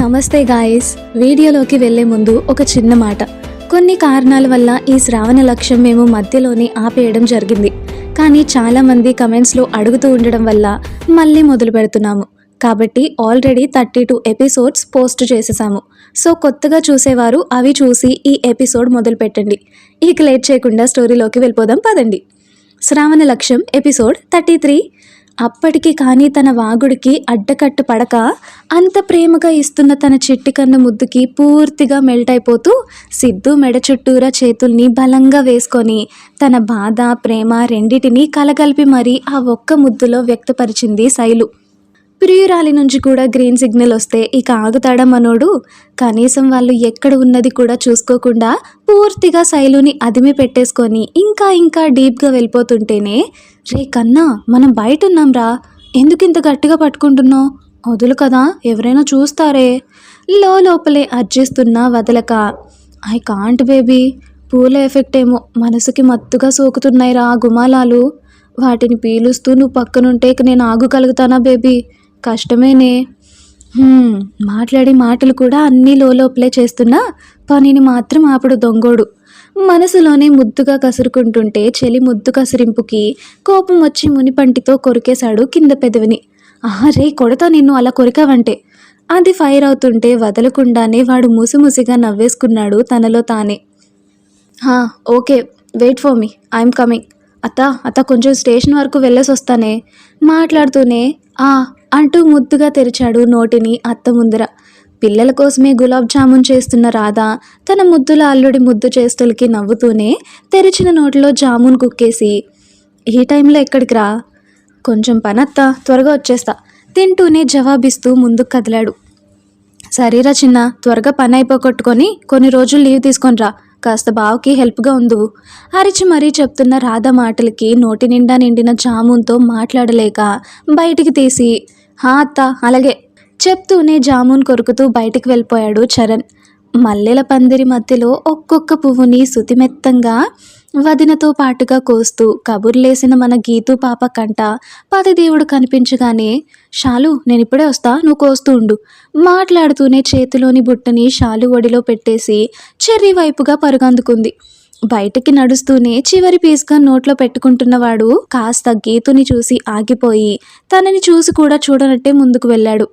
నమస్తే గాయస్. వీడియోలోకి వెళ్లే ముందు ఒక చిన్న మాట. కొన్ని కారణాల వల్ల ఈ శ్రావణ లక్ష్యం మేము మధ్యలోనే ఆపేయడం జరిగింది. కానీ చాలామంది కమెంట్స్లో అడుగుతూ ఉండడం వల్ల మళ్ళీ మొదలు పెడుతున్నాము. కాబట్టి ఆల్రెడీ 32 ఎపిసోడ్స్ పోస్ట్ చేసేసాము. సో కొత్తగా చూసేవారు అవి చూసి ఈ ఎపిసోడ్ మొదలు పెట్టండి. ఇక లేట్ చేయకుండా స్టోరీలోకి వెళ్ళిపోదాం పదండి. శ్రావణ లక్ష్యం ఎపిసోడ్ 33. అప్పటికి కానీ తన వాగుడికి అడ్డకట్టు పడక అంత ప్రేమగా ఇస్తున్న తన చిట్టి కన్న ముద్దుకి పూర్తిగా మెల్ట్ అయిపోతూ సిద్ధు మెడ చుట్టూరా చేతుల్ని బలంగా వేసుకొని తన బాధ ప్రేమ రెండిటినీ కలగలిపి మరీ ఆ ఒక్క ముద్దులో వ్యక్తపరిచింది శైలు. ప్రియురాలి నుంచి కూడా గ్రీన్ సిగ్నల్ వస్తే ఇక ఆగుతాడా మనోడు? కనీసం వాళ్ళు ఎక్కడ ఉన్నది కూడా చూసుకోకుండా పూర్తిగా శైలుని అదిమి పెట్టేసుకొని ఇంకా డీప్గా వెళ్ళిపోతుంటేనే, రే కన్నా మనం బయట ఉన్నాం రా, ఎందుకు ఇంత గట్టిగా పట్టుకుంటున్నావు, వదులు కదా ఎవరైనా చూస్తారే, లోపలే అర్జిస్తున్నా వదలక. ఐ కాంట్ బేబీ, పూల ఎఫెక్ట్ ఏమో మనసుకి మత్తుగా సోకుతున్నాయి రా గుమాలాలు, వాటిని పీలుస్తూ నువ్వు పక్కనుంటే నేను ఆగగలుగుతానా బేబీ, కష్టమేనే. మాట్లాడే మాటలు కూడా అన్నీ లోపలే చేస్తున్నా పనిని మాత్రం ఆపడు దొంగోడు. మనసులోనే ముద్దుగా కసురుకుంటుంటే చెలి ముద్దు కసిరింపుకి కోపం వచ్చి మునిపంటితో కొరికేశాడు కింద పెదవిని. రే కొడతా నిన్ను అలా కొరికావంటే. అది ఫైర్ అవుతుంటే వదలకుండానే వాడు ముసిముసిగా నవ్వేసుకున్నాడు తనలో తానే. Okay, wait for me, I'm coming. అత్త కొంచెం స్టేషన్ వరకు వెళ్ళేసి వస్తానే. మాట్లాడుతూనే అంటూ ముద్దుగా తెరిచాడు నోటిని అత్త ముందర. పిల్లల కోసమే గులాబ్ జామున్ చేస్తున్న రాధ తన ముద్దుల అల్లుడి ముద్దు చేష్టలకి నవ్వుతూనే తెరిచిన నోటిలో జామున్ కుక్కేసి, ఈ టైంలో ఎక్కడికి రా, కొంచెం పనత్తా త్వరగా వచ్చేస్తా తింటూనే జవాబిస్తూ ముందుకు కదిలాడు. సరేరా చిన్న, త్వరగా పని అయిపోగొట్టుకొని కొన్ని రోజులు లీవ్ తీసుకొని రా, కాస్త బావకి హెల్ప్గా ఉండు అరిచి మరీ చెప్తున్న రాధ మాటలకి నోటి నిండా నిండిన జామున్తో మాట్లాడలేక బయటికి తీసి, అత్త అలాగే చెప్తూనే జామున్ కొరుకుతూ బయటికి వెళ్ళిపోయాడు చరణ్. మల్లెల పందిరి మధ్యలో ఒక్కొక్క పువ్వుని శుతిమెత్తంగా వదినతో పాటుగా కోస్తూ కబుర్లేసిన మన గీతు పాప కంట పతిదేవుడు కనిపించగానే, షాలు నేను ఇప్పుడే వస్తా, నువ్వు కోస్తూ ఉండు మాట్లాడుతూనే చేతిలోని బుట్టని షాలు ఒడిలో పెట్టేసి చెర్రీ వైపుగా పరుగందుకుంది. బయటికి నడుస్తూనే చివరి పీస్గా నోట్లో పెట్టుకుంటున్నవాడు కాస్త గీతుని చూసి ఆగిపోయి తనని చూసి కూడా చూడనట్టే ముందుకు వెళ్ళాడు.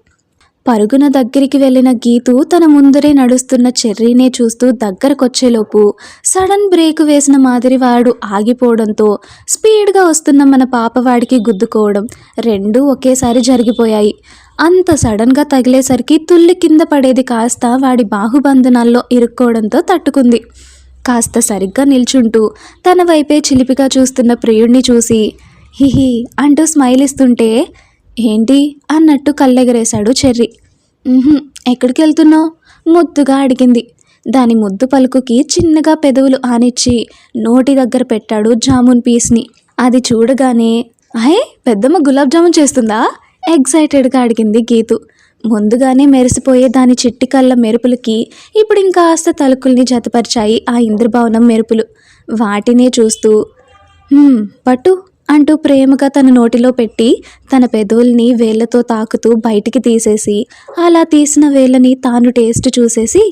పరుగున దగ్గరికి వెళ్ళిన గీతు తన ముందరే నడుస్తున్న చెర్రీనే చూస్తూ దగ్గరకొచ్చేలోపు సడన్ బ్రేక్ వేసిన మాదిరి వాడు ఆగిపోవడంతో స్పీడ్గా వస్తున్న మన పాపవాడికి గుద్దుకోవడం రెండూ ఒకేసారి జరిగిపోయాయి. అంత సడన్గా తగిలేసరికి తుల్లి కింద పడేది కాస్త వాడి బాహుబంధనాల్లో ఇరుక్కోవడంతో తట్టుకుంది. కాస్త సరిగ్గా నిల్చుంటూ తన వైపే చిలిపిగా చూస్తున్న ప్రియుడిని చూసి హిహి అంటూ స్మైల్ ఇస్తుంటే, ఏంటి అన్నట్టు కళ్ళెగరేశాడు చెర్రీ. ఎక్కడికి వెళ్తున్నావు ముద్దుగా అడిగింది. దాని ముద్దు పలుకుకి చిన్నగా పెదవులు ఆనిచ్చి నోటి దగ్గర పెట్టాడు జామున్ పీస్ని. అది చూడగానే పెద్దమ్మ గులాబ్ జామున్ చేస్తుందా ఎగ్జైటెడ్గా అడిగింది గీతు. ముందుగానే మెరిసిపోయే దాని చిట్టి కళ్ళ మెరుపులకి ఇప్పుడు ఇంకాస్త తలుకుల్ని జతపరిచాయి ఆ ఇంద్రభవనం మెరుపులు. వాటినే చూస్తూ పట్టు అంటూ ప్రేమగా తన నోటిలో పెట్టి తన పెదవుల్ని వేళ్లతో తాకుతూ బయటికి తీసేసి అలా తీసిన వేళ్ళని తాను టేస్ట్ చూసేసి,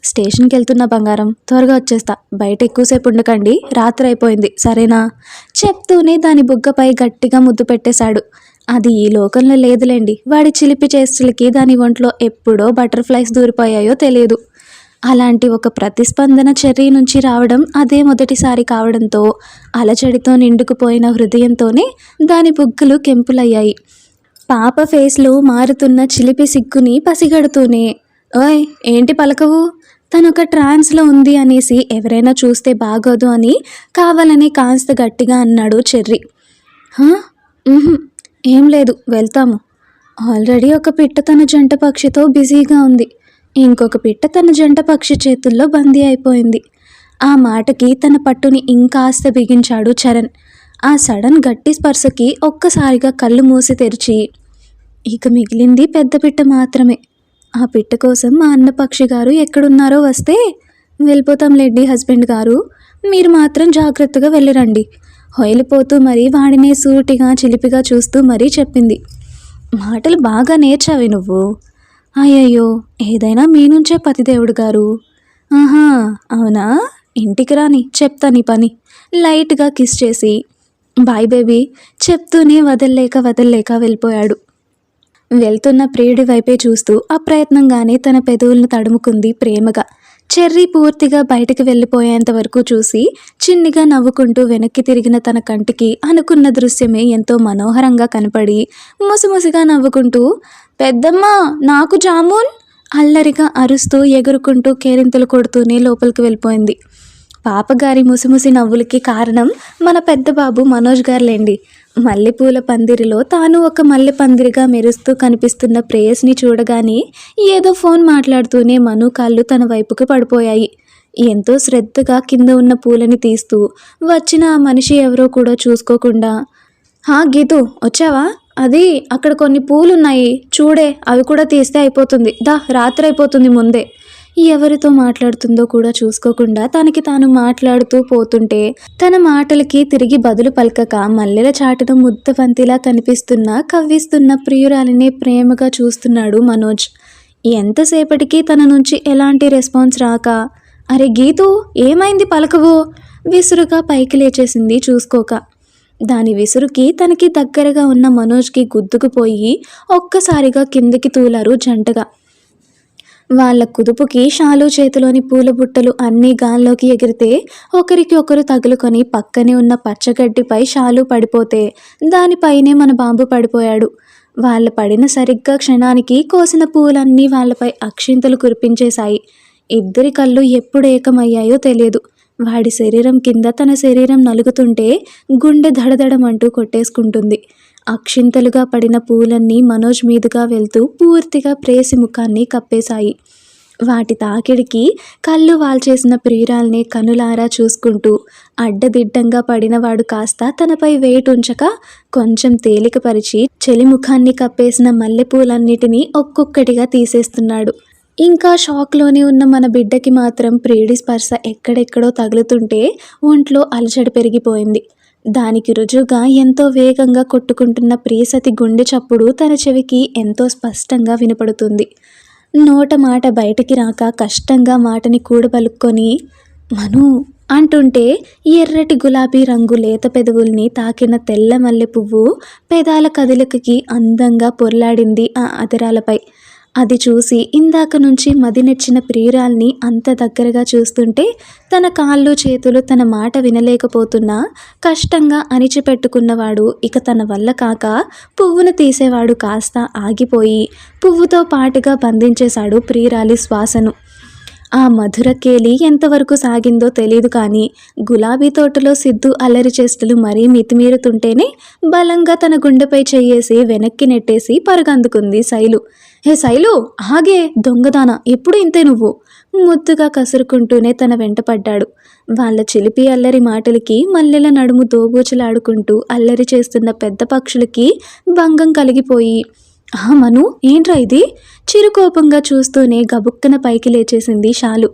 స్టేషన్కి వెళ్తున్న బంగారం, త్వరగా వచ్చేస్తా, బయట ఎక్కువసేపు ఉండకండి, రాత్రి అయిపోయింది సరేనా చెప్తూనే దాని బుగ్గపై గట్టిగా ముద్దు పెట్టేశాడు. అది ఈ లోకంలో లేదులేండి, వాడి చిలిపి చేష్టలకి దాని ఒంట్లో ఎప్పుడో బటర్ఫ్లైస్ దూరిపోయాయో తెలియదు. అలాంటి ఒక ప్రతిస్పందన చెర్రీ నుంచి రావడం అదే మొదటిసారి కావడంతో అలజడితో నిండుకుపోయిన హృదయంతోనే దాని బుగ్గలు కెంపులయ్యాయి. పాప ఫేస్లో మారుతున్న చిలిపి సిగ్గుని పసిగడుతూనే, ఓయ్ ఏంటి పలకవు, తనొక ట్రాన్స్లో ఉంది అనేసి ఎవరైనా చూస్తే బాగోదు అని కావాలని కాస్త గట్టిగా అన్నాడు చెర్రీ. ఏం లేదు, వెళ్తాము. ఆల్రెడీ ఒక పిట్ట తన జంట పక్షితో బిజీగా ఉంది, ఇంకొక పిట్ట తన జంట పక్షి చేతుల్లో బందీ అయిపోయింది. ఆ మాటకి తన పట్టుని ఇంకాస్త బిగించాడు చరణ్. ఆ సడన్ గట్టి స్పర్శకి ఒక్కసారిగా కళ్ళు మూసి తెరిచి, ఇక మిగిలింది పెద్ద పిట్ట మాత్రమే. ఆ పిట్ట కోసం మా అన్న పక్షి గారు ఎక్కడున్నారో వస్తే వెళ్ళిపోతాంలేండి హస్బెండ్ గారు, మీరు మాత్రం జాగ్రత్తగా వెళ్ళిరండి హొయలిపోతూ మరీ వాడినే సూటిగా చిలిపిగా చూస్తూ మరీ చెప్పింది. మాటలు బాగా నేర్చావి నువ్వు. అయ్యయ్యో! ఏదైనా మీ నుంచే పతిదేవుడు గారు. ఆహా! అవునా? ఇంటికి రాని చెప్తా నీ పని. లైట్‌గా కిస్ చేసి, బాయ్ బేబీ చెప్తూనే వదల్లేక వెళ్ళిపోయాడు. వెళ్తున్న ప్రియుడి వైపే చూస్తూ అప్రయత్నంగానే తన పెదవులను తడుముకుంది ప్రేమగా. చెర్రీ పూర్తిగా బయటికి వెళ్ళిపోయేంత వరకు చూసి చిన్నిగా నవ్వుకుంటూ వెనక్కి తిరిగిన తన కంటికి అనుకున్న దృశ్యమే ఎంతో మనోహరంగా కనపడి ముసిముసిగా నవ్వుకుంటూ పెద్దమ్మా నాకు జామూన్ అల్లరిగా అరుస్తూ ఎగురుకుంటూ కేరింతలు కొడుతూనే లోపలికి వెళ్ళిపోయింది. పాపగారి ముసిముసి నవ్వులకి కారణం మన పెద్ద బాబు మనోజ్ గారులేండి. మల్లెపూల పందిరిలో తాను ఒక మల్లె పందిరిగా మెరుస్తూ కనిపిస్తున్న ప్రేయస్ని చూడగానే ఏదో ఫోన్ మాట్లాడుతూనే మను కాళ్ళు తన వైపుకు పడిపోయాయి. ఎంతో శ్రద్ధగా కింద ఉన్న పూలని తీస్తూ వచ్చిన ఆ మనిషి ఎవరో కూడా చూసుకోకుండా, హా గీతు వచ్చావా? అది అక్కడ కొన్ని పూలున్నాయి చూడే, అవి కూడా తీస్తే అయిపోతుంది, దా రాత్రి అయిపోతుంది ముందే. ఎవరితో మాట్లాడుతుందో కూడా చూసుకోకుండా తనకి తాను మాట్లాడుతూ పోతుంటే తన మాటలకి తిరిగి బదులు పలకక మల్లెల చాటున ముద్దబంతిలా కనిపిస్తున్న కవ్విస్తున్న ప్రియురాలిని ప్రేమగా చూస్తున్నాడు మనోజ్. ఎంతసేపటికి తన నుంచి ఎలాంటి రెస్పాన్స్ రాక, అరే గీతు ఏమైంది పలకవు? విసురుగా పైకి లేచేసింది చూసుకోక. దాని విసురుకి తనకి దగ్గరగా ఉన్న మనోజ్కి గుద్దుకుపోయి ఒక్కసారిగా కిందికి తూలారు జంటగా. వాళ్ళ కుదుపుకి షాలు చేతిలోని పూల బుట్టలు అన్నీ గాల్లోకి ఎగిరితే ఒకరికి ఒకరు తగులుకొని పక్కనే ఉన్న పచ్చగడ్డిపై షాలు పడిపోతే దానిపైనే మన బాంబు పడిపోయాడు. వాళ్ళ పడిన సరిగ్గా క్షణానికి కోసిన పూలన్నీ వాళ్ళపై అక్షింతలు కురిపించేశాయి. ఇద్దరి కళ్ళు ఎప్పుడు ఏకమయ్యాయో తెలియదు. వాడి శరీరం కింద తన శరీరం నలుగుతుంటే గుండె దడదడమంటూ కొట్టేసుకుంటుంది. అక్షింతలుగా పడిన పూలన్నీ మనోజ్ మీదుగా వెళ్తూ పూర్తిగా ప్రేసి ముఖాన్ని కప్పేశాయి. వాటి తాకిడికి కళ్ళు వాల్చేసిన ప్రియురాల్ని కనులారా చూసుకుంటూ అడ్డదిడ్డంగా పడినవాడు కాస్త తనపై వెయిట్ ఉంచక కొంచెం తేలికపరిచి చెలిముఖాన్ని కప్పేసిన మల్లెపూలన్నిటినీ ఒక్కొక్కటిగా తీసేస్తున్నాడు. ఇంకా షాక్లోనే ఉన్న మన బిడ్డకి మాత్రం ప్రియుడి స్పర్శ ఎక్కడెక్కడో తగులుతుంటే ఒంట్లో అలజడి పెరిగిపోయింది. దానికి రుజువుగా ఎంతో వేగంగా కొట్టుకుంటున్న ప్రియసతి గుండె చప్పుడు తన చెవికి ఎంతో స్పష్టంగా వినపడుతుంది. నోట మాట బయటికి రాక కష్టంగా మాటని కూడబలుక్కొని మను అంటుంటే ఎర్రటి గులాబీ రంగు లేత పెదవుల్ని తాకిన తెల్ల మల్లె పువ్వు పెదాల కదలికకి అందంగా పొర్లాడింది ఆ అదరాలపై. అది చూసి ఇందాక నుంచి మదినెచ్చిన ప్రియురాల్ని అంత దగ్గరగా చూస్తుంటే తన కాళ్ళు చేతులు తన మాట వినలేకపోతున్నా కష్టంగా అణిచిపెట్టుకున్నవాడు ఇక తన వల్ల కాక పువ్వును తీసేవాడు కాస్త ఆగిపోయి పువ్వుతో పాటుగా బంధించేశాడు ప్రియురాలి శ్వాసను. ఆ మధుర కేలి ఎంతవరకు సాగిందో తెలీదు కానీ గులాబీ తోటలో సిద్ధు అల్లరి చేష్టలు మరీ మితిమీరుతుంటేనే బలంగా తన గుండెపై చెయ్యేసి వెనక్కి నెట్టేసి పరుగందుకుంది శైలు. హే శైలు ఆగే దొంగదాన, ఎప్పుడు ఇంతే నువ్వు? ముద్దుగా కసురుకుంటూనే తన వెంట పడ్డాడు. వాళ్ళ చిలిపి అల్లరి మాటలకి మల్లెల నడుము దోబూచులాడుకుంటూ అల్లరి చేస్తున్న పెద్ద పక్షులకి భంగం కలిగిపోయి, మను ఏంట్రా ఇది? చిరుకోపంగా చూస్తూనే గబుక్కన పైకి లేచేసింది షాలు.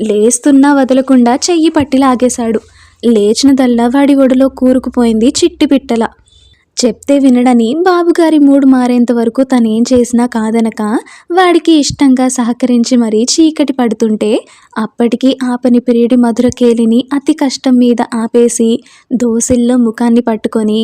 లేస్తున్నా వదలకుండా చెయ్యి పట్టి లాగేశాడు. లేచినదల్లా వాడి ఒడిలో కూరుకుపోయింది చిట్టి పిట్టల. చెప్తే వినడని బాబుగారి మూడు మారేంత వరకు తనేం చేసినా కాదనక వాడికి ఇష్టంగా సహకరించి మరీ చీకటి పడుతుంటే అప్పటికి ఆపని పిరిడి మధుర కేలిని అతి కష్టం మీద ఆపేసి దోసిల్లో ముఖాన్ని పట్టుకొని,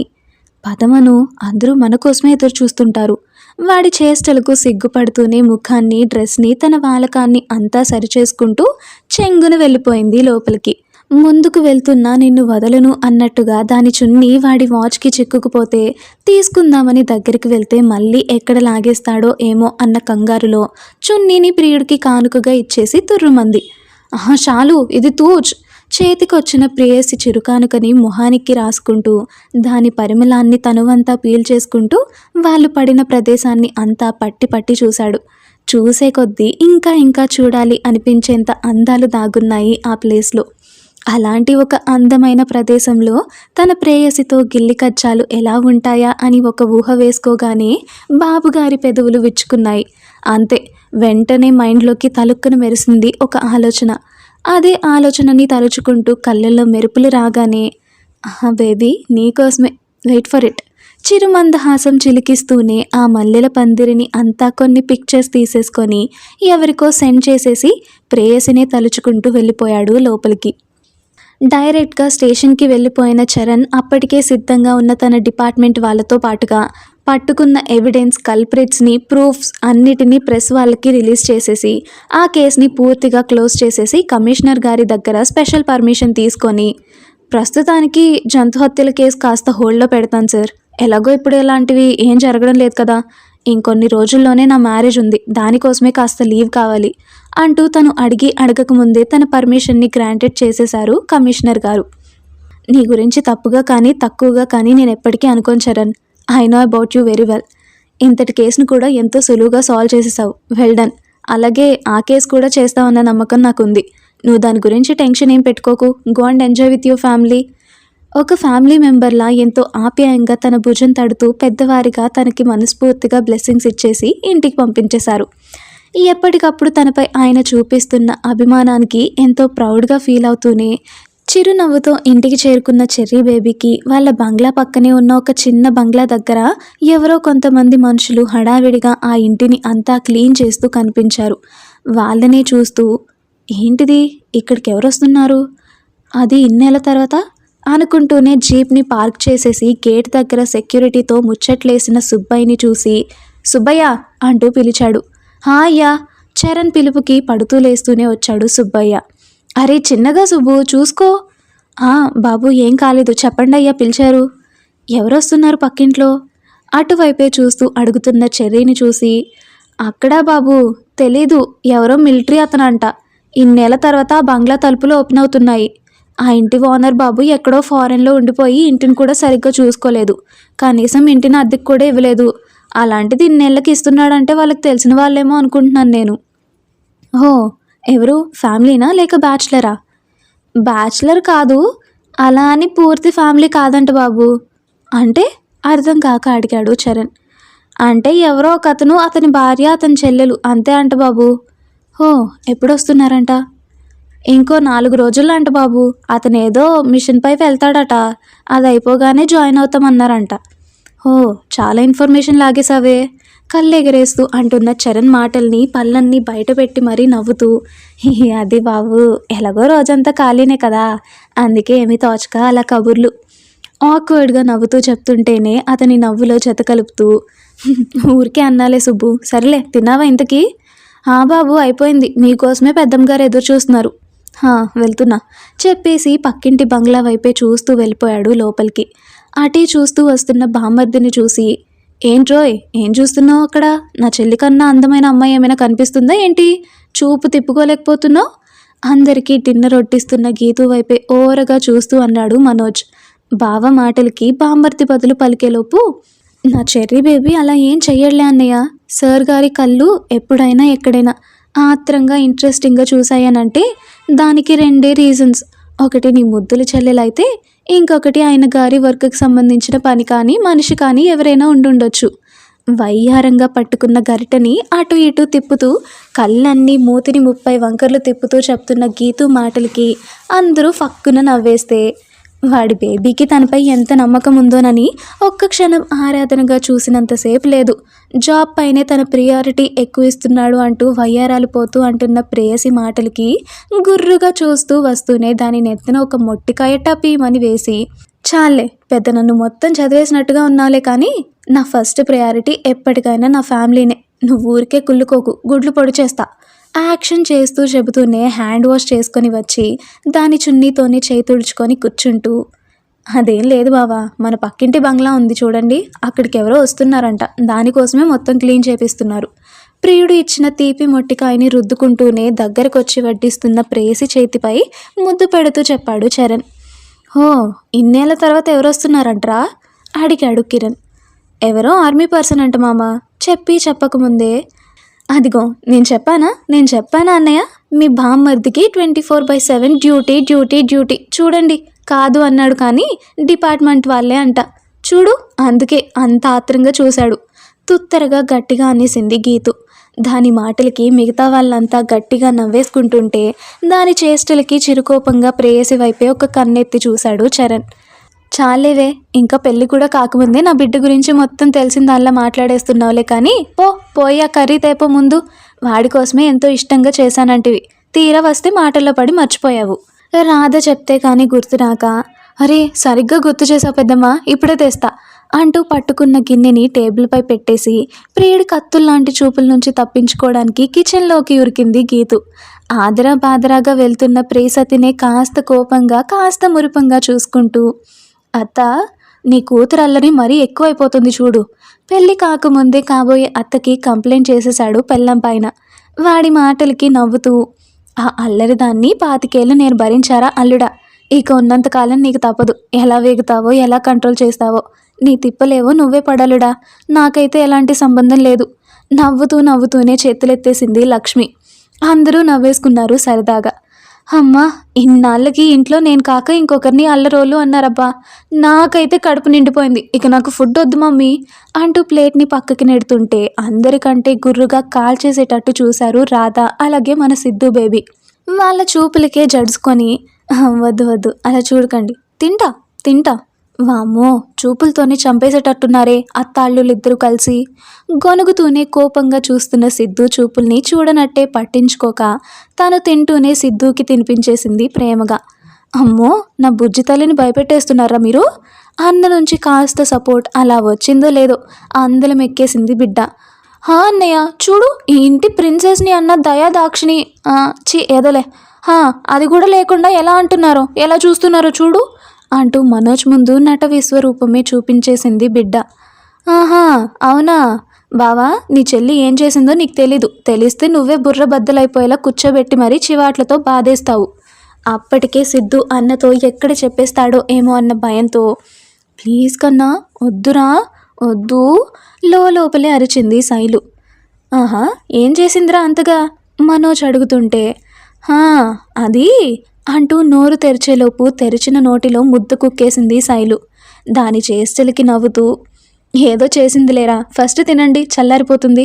పదమను అందరూ మన కోసమే ఎదురు చూస్తుంటారు. వాడి చేష్టలకు సిగ్గుపడుతూనే ముఖాన్ని డ్రెస్ని తన వాలకాన్ని అంతా సరిచేసుకుంటూ చెంగున వెళ్ళిపోయింది లోపలికి. ముందుకు వెళ్తున్నా నిన్ను వదలను అన్నట్టుగా దాని చున్ని వాడి వాచ్కి చిక్కుకుపోతే తీసుకుందామని దగ్గరికి వెళ్తే మళ్ళీ ఎక్కడ లాగేస్తాడో ఏమో అన్న కంగారులో చున్నీని ప్రియుడికి కానుకగా ఇచ్చేసి తుర్రుమంది. చాలు ఇది తూచ్. చేతికొచ్చిన ప్రేయసి చిరుకానుకని మొహానికి రాసుకుంటూ దాని పరిమళాన్ని తనువంతా పీల్చేసుకుంటూ వాళ్ళు పడిన ప్రదేశాన్ని అంతా పట్టి పట్టి చూశాడు. చూసే కొద్దీ ఇంకా ఇంకా చూడాలి అనిపించేంత అందాలు దాగున్నాయి ఆ ప్లేస్లో. అలాంటి ఒక అందమైన ప్రదేశంలో తన ప్రేయసితో గిల్లి కజ్జాలు ఎలా ఉంటాయా అని ఒక ఊహ వేసుకోగానే బాబుగారి పెదవులు విచ్చుకున్నాయి. అంతే, వెంటనే మైండ్లోకి తలుక్కున మెరిసింది ఒక ఆలోచన. అదే ఆలోచనని తలుచుకుంటూ కళ్ళల్లో మెరుపులు రాగానే, బేబీ నీకోసమే, వెయిట్ ఫర్ ఇట్, చిరుమందహాసం చిలికిస్తూనే ఆ మల్లెల పందిరిని అంతా కొన్ని పిక్చర్స్ తీసేసుకొని ఎవరికో సెండ్ చేసేసి ప్రేయసినే తలుచుకుంటూ వెళ్ళిపోయాడు లోపలికి. డైరెక్ట్గా స్టేషన్కి వెళ్ళిపోయిన చరణ్ అప్పటికే సిద్ధంగా ఉన్న తన డిపార్ట్మెంట్ వాళ్ళతో పాటుగా పట్టుకున్న ఎవిడెన్స్, కల్ప్రిట్స్ని, ప్రూఫ్స్ అన్నిటినీ ప్రెస్ వాళ్ళకి రిలీజ్ చేసేసి ఆ కేసుని పూర్తిగా క్లోజ్ చేసేసి కమిషనర్ గారి దగ్గర స్పెషల్ పర్మిషన్ తీసుకొని, ప్రస్తుతానికి జంతు హత్యల కేసు కాస్త హోల్డ్లో పెడతాను సార్, ఎలాగో ఇప్పుడు ఇలాంటివి ఏం జరగడం లేదు కదా, ఇంకొన్ని రోజుల్లోనే నా మ్యారేజ్ ఉంది, దానికోసమే కాస్త లీవ్ కావాలి అంటూ తను అడగక ముందే తన పర్మిషన్ని గ్రాంటెడ్ చేసేశారు కమిషనర్ గారు. నీ గురించి తప్పుగా కానీ తక్కువగా కానీ నేను ఎప్పటికీ అనుకోను Charan. I know about you very well. ఇంతటి కేసును కూడా ఎంతో సులువుగా సాల్వ్ చేసేసావు. Well done. అలాగే ఆ కేసు కూడా చేస్తావన్న నమ్మకం నాకుంది. నువ్వు దాని గురించి టెన్షన్ ఏం పెట్టుకోకు. Go and enjoy with your family. ఒక ఫ్యామిలీ మెంబర్లా ఎంతో ఆప్యాయంగా తన భుజం తడుతూ పెద్దవారిగా తనకి మనస్ఫూర్తిగా బ్లెస్సింగ్స్ ఇచ్చేసి ఇంటికి పంపించేశారు. ఎప్పటికప్పుడు తనపై ఆయన చూపిస్తున్న అభిమానానికి ఎంతో ప్రౌడ్గా ఫీల్ అవుతూనే చిరునవ్వుతో ఇంటికి చేరుకున్న చెర్రీ బేబీకి వాళ్ళ బంగ్లా పక్కనే ఉన్న ఒక చిన్న బంగ్లా దగ్గర ఎవరో కొంతమంది మనుషులు హడావిడిగా ఆ ఇంటిని అంతా క్లీన్ చేస్తూ కనిపించారు. వాళ్ళనే చూస్తూ, ఏంటిది, ఇక్కడికి ఎవరు వస్తున్నారు, అది ఇన్నేళ్ల తర్వాత అనుకుంటూనే జీప్ని పార్క్ చేసేసి గేట్ దగ్గర సెక్యూరిటీతో ముచ్చట్లేసిన సుబ్బయ్యని చూసి సుబ్బయ్య అంటూ పిలిచాడు. హా అయ్యా. చరణ్ పిలుపుకి పడుతూ లేస్తూనే వచ్చాడు సుబ్బయ్య. అరే చిన్నగా సుబ్బు, చూసుకో. బాబు ఏం కాలేదు, చెప్పండి అయ్యా, పిలిచారు. ఎవరొస్తున్నారు పక్కింట్లో అటువైపే చూస్తూ అడుగుతున్న చెర్రీని చూసి, అక్కడా బాబు, తెలీదు, ఎవరో మిలిటరీ అతనంట, ఇన్నేళ్ల తర్వాత ఆ బంగ్లా తలుపులు ఓపెన్ అవుతున్నాయి. ఆ ఇంటి ఓనర్ బాబు ఎక్కడో ఫారెన్లో ఉండిపోయి ఇంటిని కూడా సరిగ్గా చూసుకోలేదు, కనీసం ఇంటిని అద్దెకు కూడా ఇవ్వలేదు. అలాంటిది ఇన్నేళ్ళకి ఇస్తున్నాడంటే వాళ్ళకి తెలిసిన వాళ్ళేమో అనుకుంటున్నాను నేను. ఓ, ఎవరు, ఫ్యామిలీనా లేక బ్యాచులరా? బ్యాచులర్ కాదు, అలా అని పూర్తి ఫ్యామిలీ కాదంట బాబు. అంటే అర్థం కాక అడిగాడు చరణ్. అంటే ఎవరో ఒక అతను, అతని భార్య, అతని చెల్లెలు, అంతే అంట బాబు. ఓ, ఎప్పుడు వస్తున్నారంట? ఇంకో 4 రోజుల్లో అంట బాబు. అతను ఏదో మిషన్పై వెళ్తాడట, అది అయిపోగానే జాయిన్ అవుతామన్నారంట. ఓ, చాలా ఇన్ఫర్మేషన్ లాగేసావే. కళ్ళెగరేస్తూ అంటున్న చరణ్ మాటల్ని పళ్ళన్నీ బయట పెట్టి మరీ నవ్వుతూ, అది బాబు, ఎలాగో రోజంతా ఖాళీనే కదా, అందుకే ఏమీ తోచక అలా కబుర్లు ఆక్వర్డ్గా నవ్వుతూ చెప్తుంటేనే అతని నవ్వులో జత కలుపుతూ, ఊరికే అన్నాలే సుబ్బు, సర్లే తిన్నావా ఇంతకీ? బాబు అయిపోయింది, మీకోసమే పెద్దమ్మగారు ఎదురు చూస్తున్నారు. వెళ్తున్నా చెప్పేసి పక్కింటి బంగ్లా వైపే చూస్తూ వెళ్ళిపోయాడు లోపలికి. అటే చూస్తూ వస్తున్న బామ్మర్దిని చూసి, ఏంట్రోయ్, ఏం చూస్తున్నావు అక్కడ? నా చెల్లి కన్నా అందమైన అమ్మాయి ఏమైనా కనిపిస్తుందా ఏంటి? చూపు తిప్పుకోలేకపోతున్నావు? అందరికీ డిన్నర్ వడ్డిస్తున్న గీతు వైపే ఓరగా చూస్తూ అన్నాడు మనోజ్. బావ మాటలకి బామ్మర్ది బదులు పలికేలోపు, నా చెర్రీ బేబీ అలా ఏం చెయ్యలే అన్నయ్య. సార్ గారి కళ్ళు ఎప్పుడైనా ఎక్కడైనా ఆత్రంగా ఇంట్రెస్టింగ్గా చూశాయనంటే దానికి 2 రీజన్స్. ఒకటి నీ ముద్దుల చెల్లెలైతే, ఇంకొకటి ఆయన గారి వర్క్కి సంబంధించిన పని కానీ మనిషి కానీ ఎవరైనా ఉండుండొచ్చు. వయ్యారంగా పట్టుకున్న గరిటని అటు ఇటు తిప్పుతూ కళ్ళన్నీ మూతిని 30 వంకర్లు తిప్పుతూ చెప్తున్న గీతు మాటలకి అందరూ ఫక్కున నవ్వేస్తే, వాడి బేబీకి తనపై ఎంత నమ్మకం ఉందోనని ఒక్క క్షణం ఆరాధనగా చూసినంతసేపు లేదు. జాబ్ పైనే తన ప్రియారిటీ ఎక్కువ ఇస్తున్నాడు అంటూ వయ్యారాలు పోతూ అంటున్న ప్రేయసి మాటలకి గుర్రుగా చూస్తూ వస్తూనే దాని నెత్తిన ఒక మొట్టికాయ టపీమని వేసి, చాలే పెద్ద, నన్ను మొత్తం చదివేసినట్టుగా ఉన్నావులే, కానీ నా ఫస్ట్ ప్రయారిటీ ఎప్పటికైనా నా ఫ్యామిలీనే, నువ్వు ఊరికే కుళ్ళుకోకు, గుడ్లు పొడి చేస్తా యాక్షన్ చేస్తూ చెబుతూనే హ్యాండ్ వాష్ చేసుకొని వచ్చి దాని చున్నీతోనే చేయి తుడుచుకొని కూర్చుంటూ, అదేం లేదు బావా, మన పక్కింటి బంగ్లా ఉంది చూడండి, అక్కడికి ఎవరో వస్తున్నారంట, దానికోసమే మొత్తం క్లీన్ చేపిస్తున్నారు. ప్రియుడు ఇచ్చిన తీపి మొట్టికాయని రుద్దుకుంటూనే దగ్గరకొచ్చి వడ్డిస్తున్న ప్రేయసి చేతిపై ముద్దు పెడుతూ చెప్పాడు చరణ్. ఓ, ఇన్నేళ్ల తర్వాత ఎవరు వస్తున్నారంట్రా అడిగాడు కిరణ్. ఎవరో ఆర్మీ పర్సన్ అంట మామ, చెప్పి చెప్పకముందే, అదిగో నేను చెప్పానా అన్నయ్య, మీ బామ్మర్దికి 24/7 డ్యూటీ డ్యూటీ డ్యూటీ, చూడండి కాదు అన్నాడు కానీ డిపార్ట్మెంట్ వాళ్ళే అంట, చూడు అందుకే అంత ఆత్రంగా చూశాడు. తుత్తరగా గట్టిగా అనేసింది గీతు. దాని మాటలకి మిగతా వాళ్ళంతా గట్టిగా నవ్వేసుకుంటుంటే దాని చేష్టలకి చిరుకోపంగా ప్రేయసి వైపే ఒక కన్నెత్తి చూశాడు చరణ్. చాలేవే, ఇంకా పెళ్ళి కూడా కాకముందే నా బిడ్డ గురించి మొత్తం తెలిసిన దానిలా మాట్లాడేస్తున్నావులే, కానీ పోయి ఆ కర్రీ తేపో ముందు. వాడి కోసమే ఎంతో ఇష్టంగా చేశానంటివి, తీరా వస్తే మాటల్లో పడి మర్చిపోయావు. రాధ చెప్తే కానీ గుర్తురాక, అరే సరిగ్గా గుర్తు చేసావు పెద్దమ్మా, ఇప్పుడే తెస్తా అంటూ పట్టుకున్న గిన్నెని టేబుల్పై పెట్టేసి ప్రియుడి కత్తుల్లాంటి చూపుల నుంచి తప్పించుకోవడానికి కిచెన్లోకి ఉరికింది గీతు. ఆదరా బాదరాగా వెళ్తున్న ప్రేసతినే కాస్త కోపంగా కాస్త మురిపంగా చూసుకుంటూ, అత్త, నీ కూతురు అల్లరి మరీ ఎక్కువైపోతుంది చూడు. పెళ్ళి కాకముందే కాబోయే అత్తకి కంప్లైంట్ చేసేశాడు పెళ్ళం పైన. వాడి మాటలకి నవ్వుతూ, ఆ అల్లరిదాన్ని 25 ఏళ్ళు నేను భరించారా అల్లుడా, ఇక ఉన్నంతకాలం నీకు తప్పదు. ఎలా వేగుతావో ఎలా కంట్రోల్ చేస్తావో నీ తిప్పలేవో నువ్వే పడాలుడా, నాకైతే ఎలాంటి సంబంధం లేదు. నవ్వుతూనే చేతులెత్తేసింది లక్ష్మి. అందరూ నవ్వేసుకున్నారు సరదాగా. అమ్మా, ఇన్నాళ్ళకి ఇంట్లో నేను కాక ఇంకొకరిని అల్లరోలు అన్నారబ్బా, నాకైతే కడుపు నిండిపోయింది. ఇక నాకు ఫుడ్ వద్దు మమ్మీ అంటూ ప్లేట్ని పక్కకి నెడుతుంటే అందరికంటే గుర్రుగా కాల్చేసేటట్టు చూశారు రాధ, అలాగే మన సిద్ధు బేబీ. వాళ్ళ చూపులకే జడుచుకొని, వద్దు అలా చూడకండి, తింటా. వామ్మో, చూపులతోనే చంపేసేటట్టున్నారే అత్తాళ్ళులిద్దరూ కలిసి. గొనుగుతూనే కోపంగా చూస్తున్న సిద్ధు చూపుల్ని చూడనట్టే పట్టించుకోక తాను తింటూనే సిద్ధుకి తినిపించేసింది ప్రేమగా. అమ్మో, నా బుజ్జి తల్లిని భయపెట్టేస్తున్నారా మీరు అన్న నుంచి కాస్త సపోర్ట్ అలా వచ్చిందో లేదో అందలం ఎక్కేసింది బిడ్డ. అన్నయ్య చూడు, ఈ ఇంటి ప్రిన్సెస్ని అన్న దయా దాక్షిణి, ఏదోలే, అది కూడా లేకుండా ఎలా చూస్తున్నారో చూడు అంటూ మనోజ్ ముందు నట విశ్వరూపమే చూపించేసింది బిడ్డ. ఆహా, అవునా బావా, నీ చెల్లి ఏం చేసిందో నీకు తెలీదు. తెలిస్తే నువ్వే బుర్ర బద్దలైపోయేలా కూర్చోబెట్టి మరీ చివాట్లతో బాధేస్తావు. అప్పటికే సిద్ధు అన్నతో ఎక్కడ చెప్పేస్తాడో ఏమో అన్న భయంతో, ప్లీజ్ కన్నా వద్దురా, వద్దు లోపలే అరిచింది శైలు. ఆహా, ఏం చేసిందిరా అంతగా మనోజ్ అడుగుతుంటే, అది అంటూ నోరు తెరిచేలోపు తెరిచిన నోటిలో ముద్దు కుక్కేసింది శైలు. దాని చేష్టలకి నవ్వుతూ, ఏదో చేసిందిలేరా, ఫస్ట్ తినండి, చల్లారిపోతుంది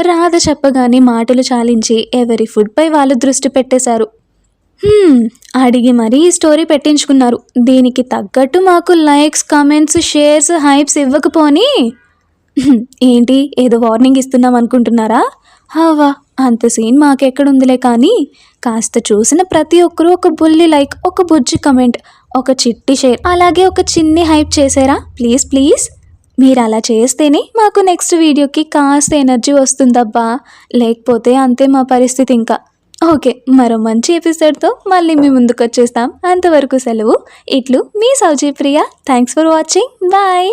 రాధ చెప్పగానే మాటలు చాలించి ఎవరి ఫుడ్పై వాళ్ళు దృష్టి పెట్టేశారు. అడిగి మరీ ఈ స్టోరీ పెట్టించుకున్నారు. దీనికి తగ్గట్టు మాకు లైక్స్, కామెంట్స్, షేర్స్, హైప్స్ ఇవ్వకపోని ఏంటి ఏదో వార్నింగ్ ఇస్తున్నాం అనుకుంటున్నారా? హవా, అంత సీన్ మాకెక్కడుందిలే, కానీ కాస్త చూసిన ప్రతి ఒక్కరూ ఒక బుల్లి లైక్, ఒక బుజ్జి కమెంట్, ఒక చిట్టి షేర్, అలాగే ఒక చిన్ని హైప్ చేసారా ప్లీజ్. మీరు అలా చేస్తేనే మాకు నెక్స్ట్ వీడియోకి కాస్త ఎనర్జీ వస్తుందబ్బా, లేకపోతే అంతే మా పరిస్థితి ఇంకా. ఓకే, మరో మంచి ఎపిసోడ్తో మళ్ళీ మీ ముందుకు వచ్చేస్తాం. అంతవరకు సెలవు. ఇట్లు మీ Souji Priya. Thanks for watching. Bye.